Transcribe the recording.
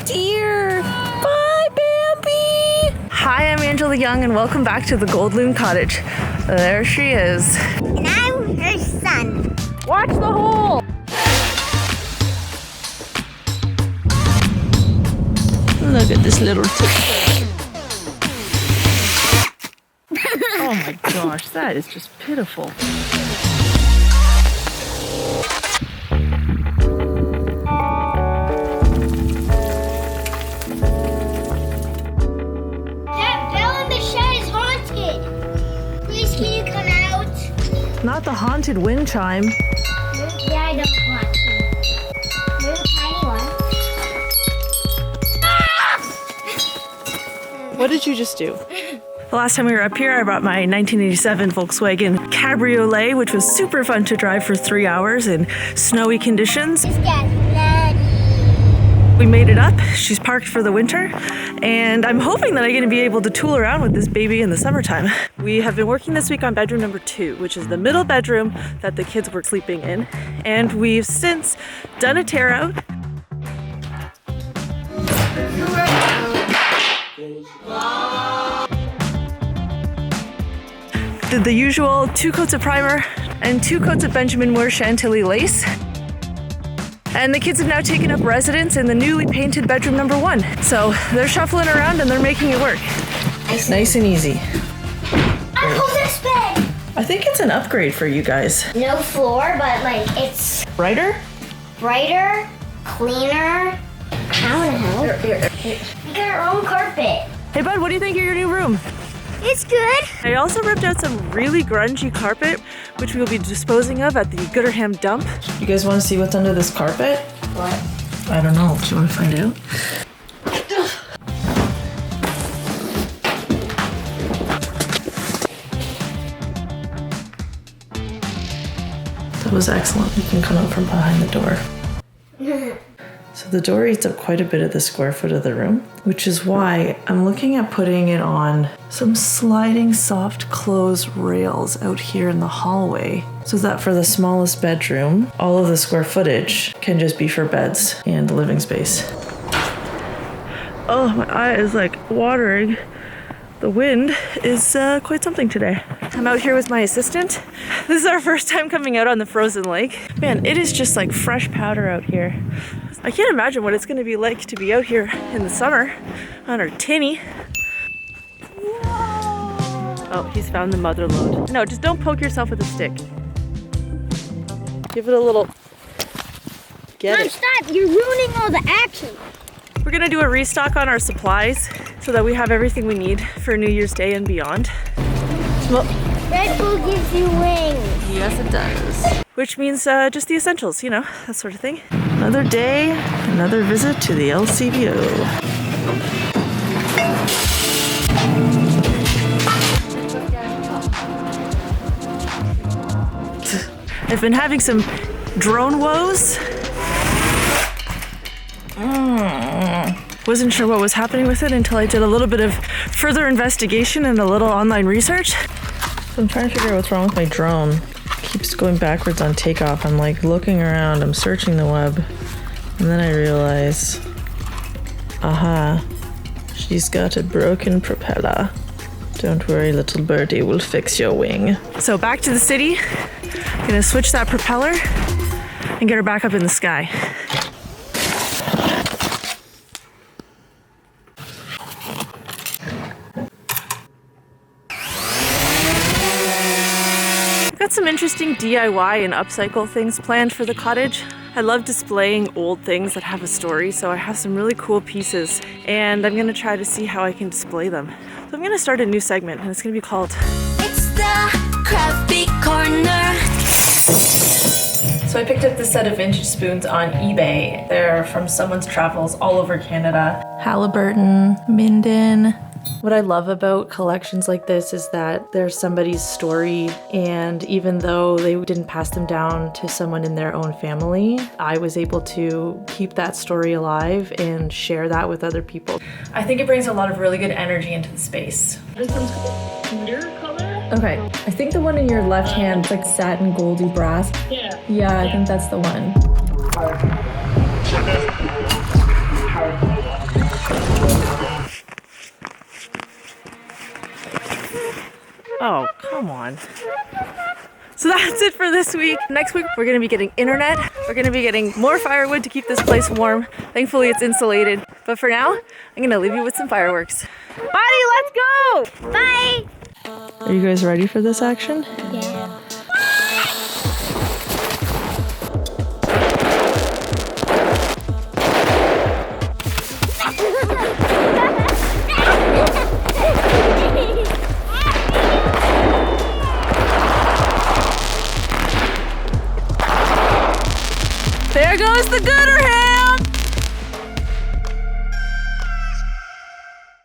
dear. Bye, Bambi. Hi, I'm Angela Young, and welcome back to the Gold Loon Cottage. There she is. And I'm her son. Watch the hole. Look at this little tip. Oh my gosh, that is just pitiful. That bell in the shed is haunted. Please, can you come out? Not the haunted wind chime. Yeah, I don't want to. There's a tiny one. What did you just do? The last time we were up here, I brought my 1987 Volkswagen Cabriolet, which was super fun to drive for 3 hours in snowy conditions. It's got bloody. We made it up. She's parked for the winter, and I'm hoping that I'm going to be able to tool around with this baby in the summertime. We have been working this week on bedroom number 2, which is the middle bedroom that the kids were sleeping in, and we've since done a tear out. Did the usual 2 coats of primer and 2 coats of Benjamin Moore Chantilly lace. And the kids have now taken up residence in the newly painted bedroom number 1. So they're shuffling around and they're making it work. Nice and easy. I pulled this bed. I think it's an upgrade for you guys. No floor, but like it's Brighter? brighter, cleaner. I don't know. We got our own carpet. Hey bud, what do you think of your new room? It's good. I also ripped out some really grungy carpet, which we will be disposing of at the Gooderham dump. You guys want to see what's under this carpet? What? I don't know. Do you want to find out? That was excellent. You can come out from behind the door. So the door eats up quite a bit of the square foot of the room, which is why I'm looking at putting it on some sliding soft close rails out here in the hallway, so that for the smallest bedroom, all of the square footage can just be for beds and living space. Oh, my eye is like watering. The wind is quite something today. I'm out here with my assistant. This is our first time coming out on the frozen lake. Man, it is just like fresh powder out here. I can't imagine what it's gonna be like to be out here in the summer on our tinny. Oh, he's found the mother lode. No, just don't poke yourself with a stick. Give it a little, get Mom, it. stop. You're ruining all the action. We're gonna do a restock on our supplies so that we have everything we need for New Year's Day and beyond. Well, Red Bull gives you wings. yes, it does. Which means just the essentials, you know, that sort of thing. Another day, another visit to the LCBO. I've been having some drone woes. Wasn't sure what was happening with it until I did a little bit of further investigation and a little online research. So I'm trying to figure out what's wrong with my drone. It keeps going backwards on takeoff. I'm like looking around, I'm searching the web, and then I realize, aha, she's got a broken propeller. Don't worry, little birdie, we'll fix your wing. So back to the city. Gonna switch that propeller and get her back up in the sky. Got some interesting DIY and upcycle things planned for the cottage. I love displaying old things that have a story, so I have some really cool pieces, and I'm gonna try to see how I can display them. So I'm gonna start a new segment, and it's gonna be called It's the Crafty Corner. So I picked up this set of vintage spoons on eBay. They're from someone's travels all over Canada. Halliburton, Minden. What I love about collections like this is that there's somebody's story, and even though they didn't pass them down to someone in their own family, I was able to keep that story alive and share that with other people. I think it brings a lot of really good energy into the space. This one's called Your Color. Okay, I think the one in your left hand is like satin goldy brass. Yeah. Yeah, I think that's the one. Oh, come on. So that's it for this week. Next week, we're gonna be getting internet. We're gonna be getting more firewood to keep this place warm. Thankfully, it's insulated. But for now, I'm gonna leave you with some fireworks. Buddy, let's go! Bye. Are you guys ready for this action? Yeah.